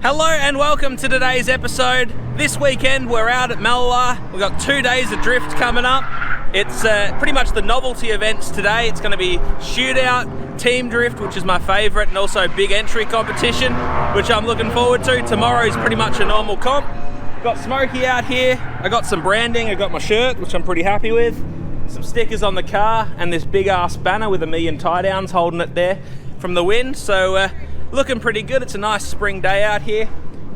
Hello and welcome to today's episode. This weekend we're out at Malala. We've got 2 days of drift coming up. It's pretty much the novelty events today. It's going to be shootout, team drift, which is my favourite, and also big entry competition, which I'm looking forward to. Tomorrow's pretty much a normal comp. Got Smokey out here. I got some branding. I got my shirt, which I'm pretty happy with. Some stickers on the car and this big ass banner with 1,000,000 tie downs holding it there from the wind. So looking pretty good. It's a nice spring day out here.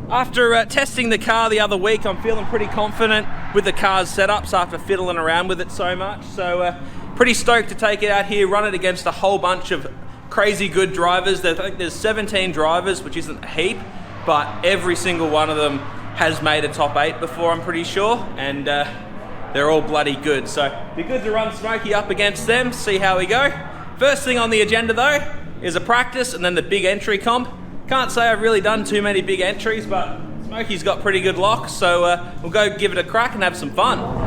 After testing the car the other week, I'm feeling pretty confident with the car's setups after fiddling around with it so much. So pretty stoked to take it out here, run it against a whole bunch of crazy good drivers. I think there's 17 drivers, which isn't a heap, but every single one of them has made a top 8 before, I'm pretty sure, and they're all bloody good. So be good to run Smokey up against them, see how we go. First thing on the agenda though is a practice and then the big entry comp. Can't say I've really done too many big entries, but Smokey's got pretty good locks, so we'll go give it a crack and have some fun.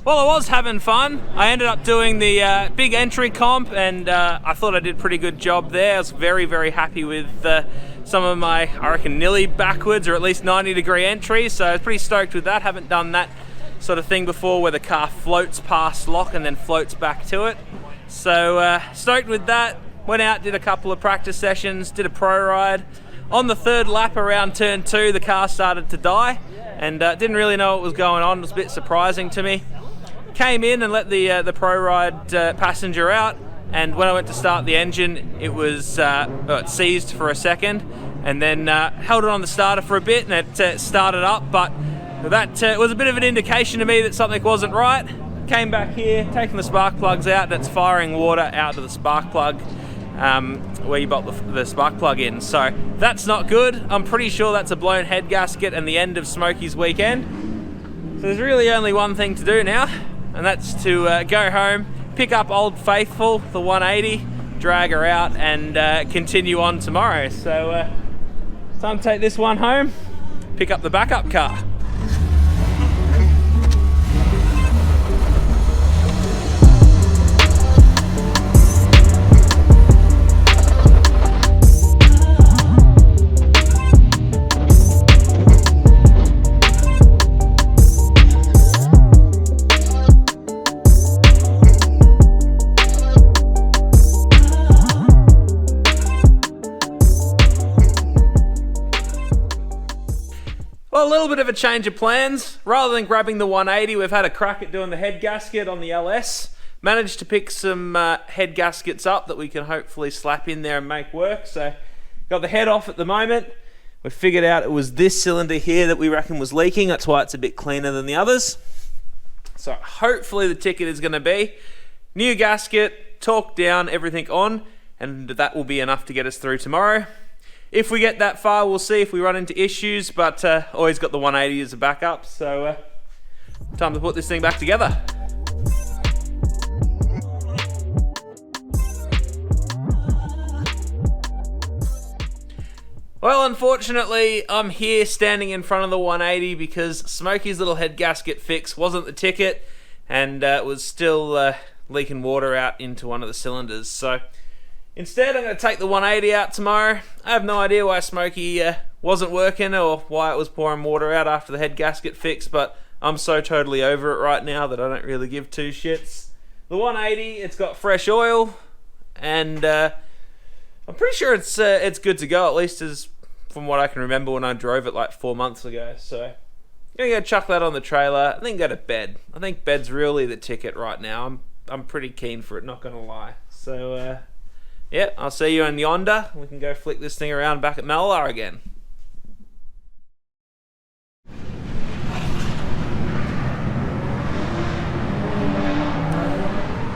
Well, I was having fun. I ended up doing the big entry comp, and I thought I did a pretty good job there. I was very, very happy with some of my, I reckon, nearly backwards or at least 90-degree entries, so I was pretty stoked with that. Haven't done that sort of thing before where the car floats past lock and then floats back to it. So stoked with that. Went out, did a couple of practice sessions, did a pro ride. On the third lap around turn 2, the car started to die, and didn't really know what was going on. It was a bit surprising to me. Came in and let the pro ride passenger out, and when I went to start the engine, it was it seized for a second, and then held it on the starter for a bit, and it started up. But that was a bit of an indication to me that something wasn't right. Came back here, taking the spark plugs out, and it's firing water out of the spark plug where you bolt the spark plug in. So that's not good. I'm pretty sure that's a blown head gasket and the end of Smokey's weekend. So there's really only one thing to do now, and that's to go home, pick up Old Faithful, the 180, drag her out, and continue on tomorrow. So time to take this one home, pick up the backup car. Well, a little bit of a change of plans. Rather than grabbing the 180, we've had a crack at doing the head gasket on the LS. Managed to pick some head gaskets up that we can hopefully slap in there and make work. So, got the head off at the moment. We figured out it was this cylinder here that we reckon was leaking. That's why it's a bit cleaner than the others. So, hopefully the ticket is going to be new gasket, torque down, everything on, and that will be enough to get us through tomorrow. If we get that far, we'll see if we run into issues, but always got the 180 as a backup, so time to put this thing back together. Well, unfortunately, I'm here standing in front of the 180 because Smokey's little head gasket fix wasn't the ticket, and it was still leaking water out into one of the cylinders. So instead, I'm going to take the 180 out tomorrow. I have no idea why Smokey wasn't working or why it was pouring water out after the head gasket fix, but I'm so totally over it right now that I don't really give two shits. The 180, it's got fresh oil, and I'm pretty sure it's good to go, at least as from what I can remember when I drove it like 4 months ago. So I'm gonna go chuck that on the trailer and then go to bed. I think bed's really the ticket right now. I'm pretty keen for it, not gonna lie. So yeah, I'll see you in yonder. We can go flick this thing around back at Malalar again.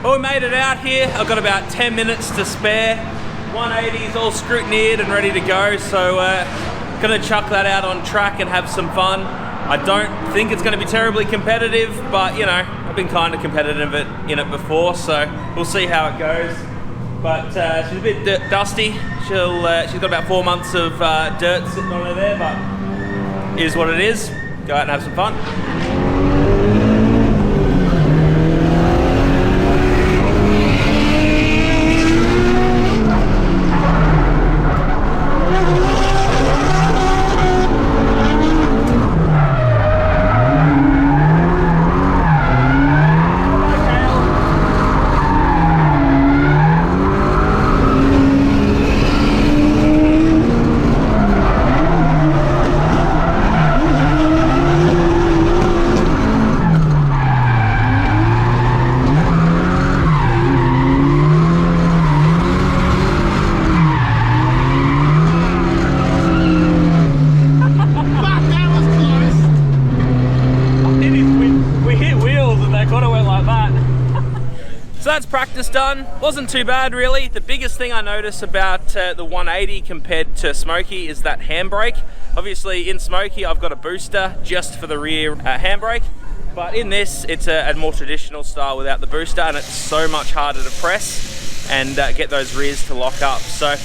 Well, we made it out here. I've got about 10 minutes to spare. 180's all scrutineered and ready to go, so gonna chuck that out on track and have some fun. I don't think it's gonna be terribly competitive, but you know, I've been kind of competitive in it before, so we'll see how it goes. But she's a bit dusty. She's got about 4 months of dirt sitting on her there, but it is what it is. Go out and have some fun. So that's practice done. Wasn't too bad really. The biggest thing I notice about the 180 compared to Smokey is that handbrake. Obviously in Smokey I've got a booster just for the rear handbrake, but in this it's a more traditional style without the booster, and it's so much harder to press and get those rears to lock up. So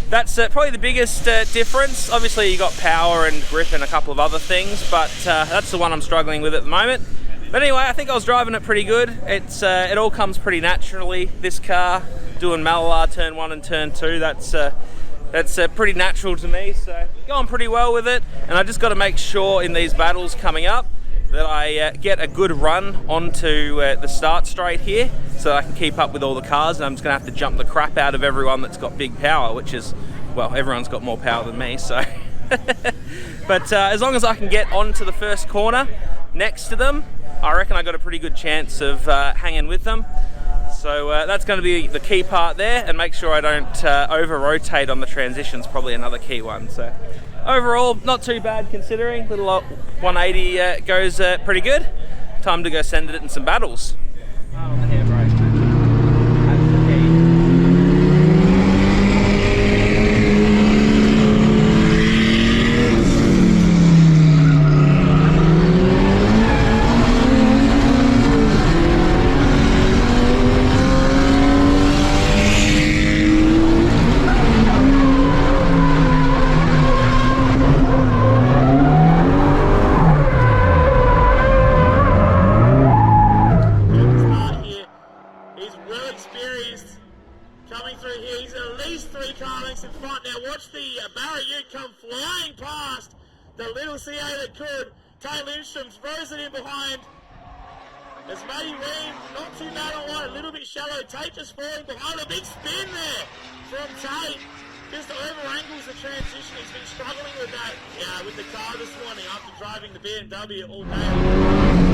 that's probably the biggest difference. Obviously you got power and grip and a couple of other things, but that's the one I'm struggling with at the moment. But anyway, I think I was driving it pretty good. It all comes pretty naturally. This car, doing Malalar turn 1 and turn 2, that's pretty natural to me, so going pretty well with it. And I just got to make sure in these battles coming up that I get a good run onto the start straight here so that I can keep up with all the cars, and I'm just going to have to jump the crap out of everyone that's got big power, which is, well, everyone's got more power than me, so. But as long as I can get onto the first corner next to them, I reckon I got a pretty good chance of hanging with them. So that's going to be the key part there, and make sure I don't over-rotate on the transitions, probably another key one. So overall, not too bad considering. Little 180 goes pretty good. Time to go send it in some battles. On the handbrake. That's the key. Throws it in behind. As Matty Ream, not too bad on one, a little bit shallow. Tate just falling behind. A big spin there from Tate. Just over angles the transition. He's been struggling with that. Yeah, with the car this morning after driving the BMW all day.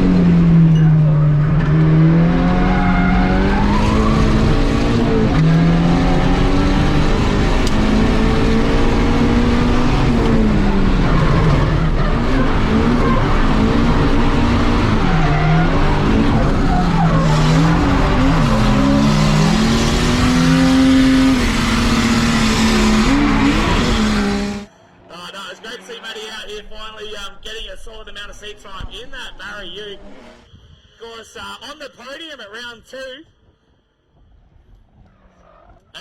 Getting a solid amount of seat time in that Barry Ute. Of course, on the podium at round 2,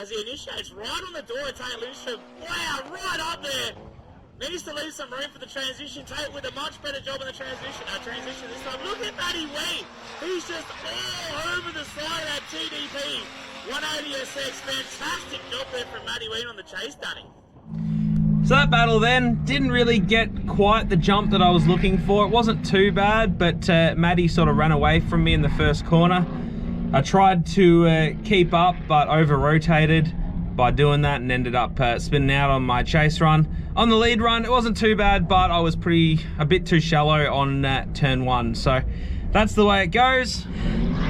as he initiates right on the door, Tate Lindstrom, wow, right up there. Needs to leave some room for the transition. Tate with a much better job in the transition this time. Look at Matty Wee. He's just all over the side of that TDP. 180SX. Fantastic job there from Matty Wee on the chase, Danny. So that battle then didn't really get quite the jump that I was looking for. It wasn't too bad, but Maddie sort of ran away from me in the first corner. I tried to keep up, but over-rotated by doing that and ended up spinning out on my chase run. On the lead run, it wasn't too bad, but I was a bit too shallow on turn 1. So that's the way it goes.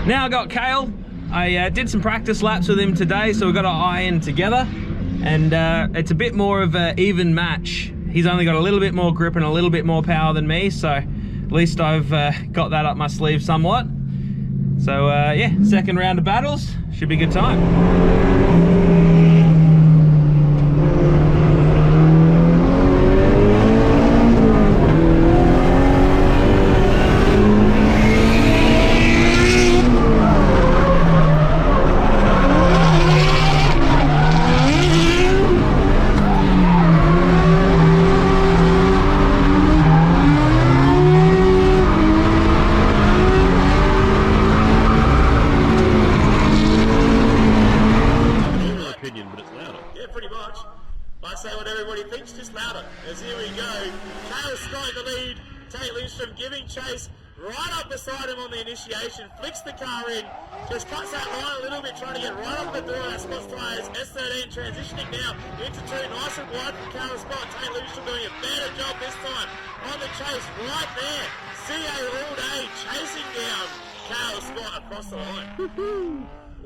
Now I got Kale. I did some practice laps with him today, so we got our eye in together. And it's a bit more of an even match. He's only got a little bit more grip and a little bit more power than me, so at least I've got that up my sleeve somewhat. So yeah, second round of battles, should be a good time. Flicks the car in, just cuts that line a little bit, trying to get right up the door of that Scott's tyres. S13 transitioning now into 2, nice and wide from Carol Scott. Tate Lundstrom doing a better job this time on the chase, right there. CA all day, chasing down Carol Scott across the line.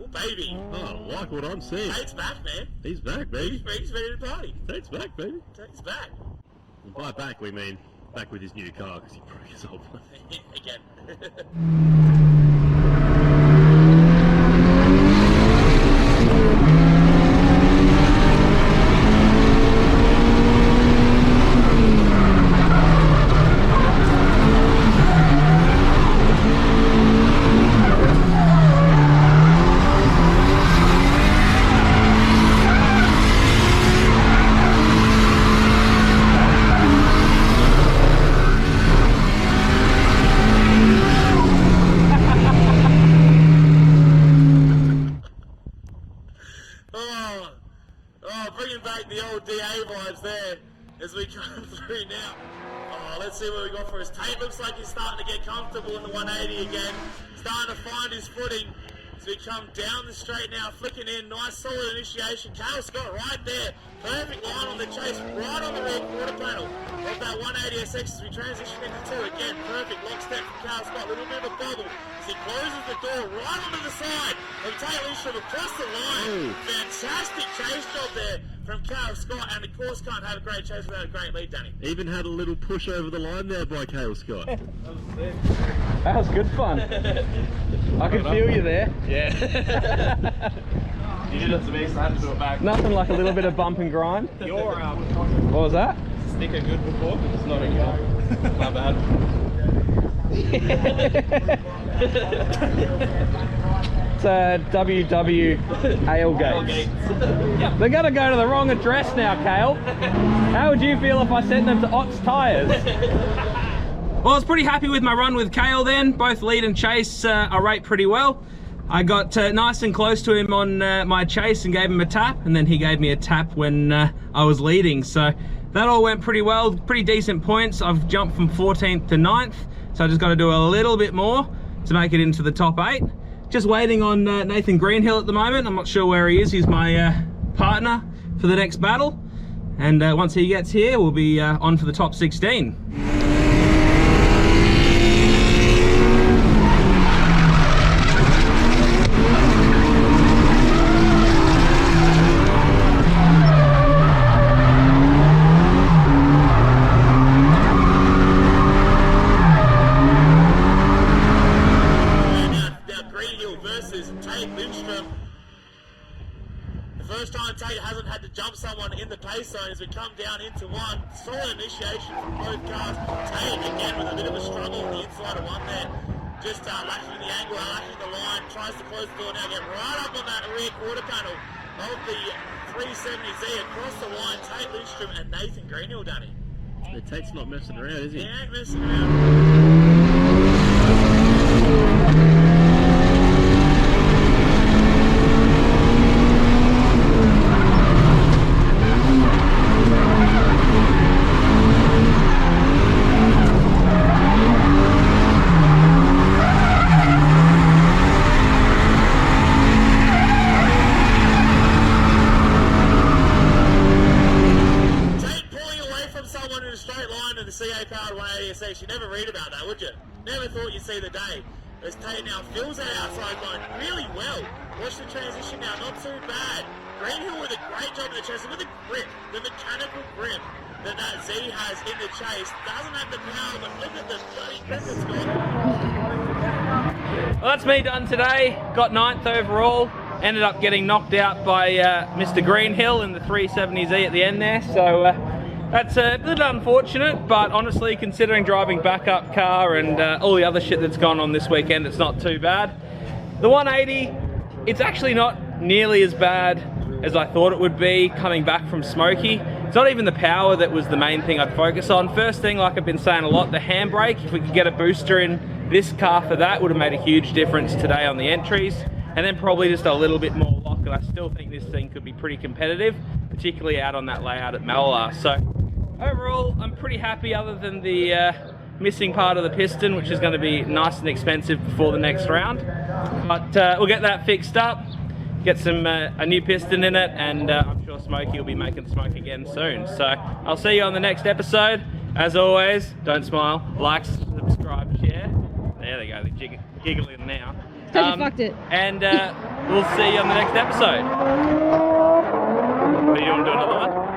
Oh, baby. Oh, like what I'm seeing. Tate's back, man. He's back, baby. He's ready to party. Tate's back, baby. Tate's back. And by back, we mean back with his new car, because he broke his old one. Again. Bringing back the old DA vibes there as we come through now. Oh, let's see what we got for us. Tate looks like he's starting to get comfortable in the 180 again. Starting to find his footing as we come down the straight now, flicking in. Nice solid initiation. Carol Scott right there. Perfect line on the chase, right on the rear quarter panel of that 180SX as we transition into 2. Again, perfect lockstep from Carol Scott. A little bit of a bubble as he closes the door right onto the side of Tate Lundstrom across the line. Fantastic chase job there from Carol Scott, and of course can't have a great chase without a great lead, Danny. Even had a little push over the line there by Carol Scott. That was good fun. I could feel you there. Yeah. You did it to me, so I had to do it back. Nothing like a little bit of bump and grind. Your What was that? sticker good before, but it's not anymore. My bad. It's a WW Ailgates. They're gonna go to the wrong address now, Kale. How would you feel if I sent them to Ott's Tyres? Well, I was pretty happy with my run with Kale then. Both lead and chase I rate pretty well. I got nice and close to him on my chase and gave him a tap, and then he gave me a tap when I was leading. So that all went pretty well, pretty decent points. I've jumped from 14th to 9th, so I just got to do a little bit more to make it into the top 8. Just waiting on Nathan Greenhill at the moment. I'm not sure where he is. He's my partner for the next battle. And once he gets here, we'll be on for the top 16. As we come down into one, solid initiation from both cars. Tate again with a bit of a struggle on the inside of one there. Just lashing the angle, lashing the line, tries to close the door now, get right up on that rear quarter panel of the 370Z across the line. Tate Lundstrom and Nathan Greenhill, Danny. The Tate's not messing around, is he? He ain't messing around. Someone in a straight line to the CA powered 180 SX, you never read about that, would you? Never thought you'd see the day. As Tate now fills that outside line really well. Watch the transition now, not too bad. Greenhill with a great job in the chase, with the grip, the mechanical grip that Z has in the chase. Doesn't have the power, but look at the bloody grip it's got. Well, that's me done today. Got 9th overall. Ended up getting knocked out by Mr. Greenhill in the 370Z at the end there. So that's a little unfortunate, but honestly, considering driving backup car and all the other shit that's gone on this weekend, it's not too bad. The 180, it's actually not nearly as bad as I thought it would be coming back from Smoky. It's not even the power that was the main thing I'd focus on. First thing, like I've been saying a lot, the handbrake. If we could get a booster in this car for that, would have made a huge difference today on the entries. And then probably just a little bit more lock, and I still think this thing could be pretty competitive, particularly out on that layout at Mallala. So overall, I'm pretty happy, other than the missing part of the piston, which is going to be nice and expensive before the next round. But we'll get that fixed up, get some a new piston in it, and I'm sure Smokey will be making smoke again soon. So I'll see you on the next episode. As always, don't smile, like, subscribe, share. There they go, they're giggling now. Because you fucked it. And we'll see you on the next episode. Do you want to do another one?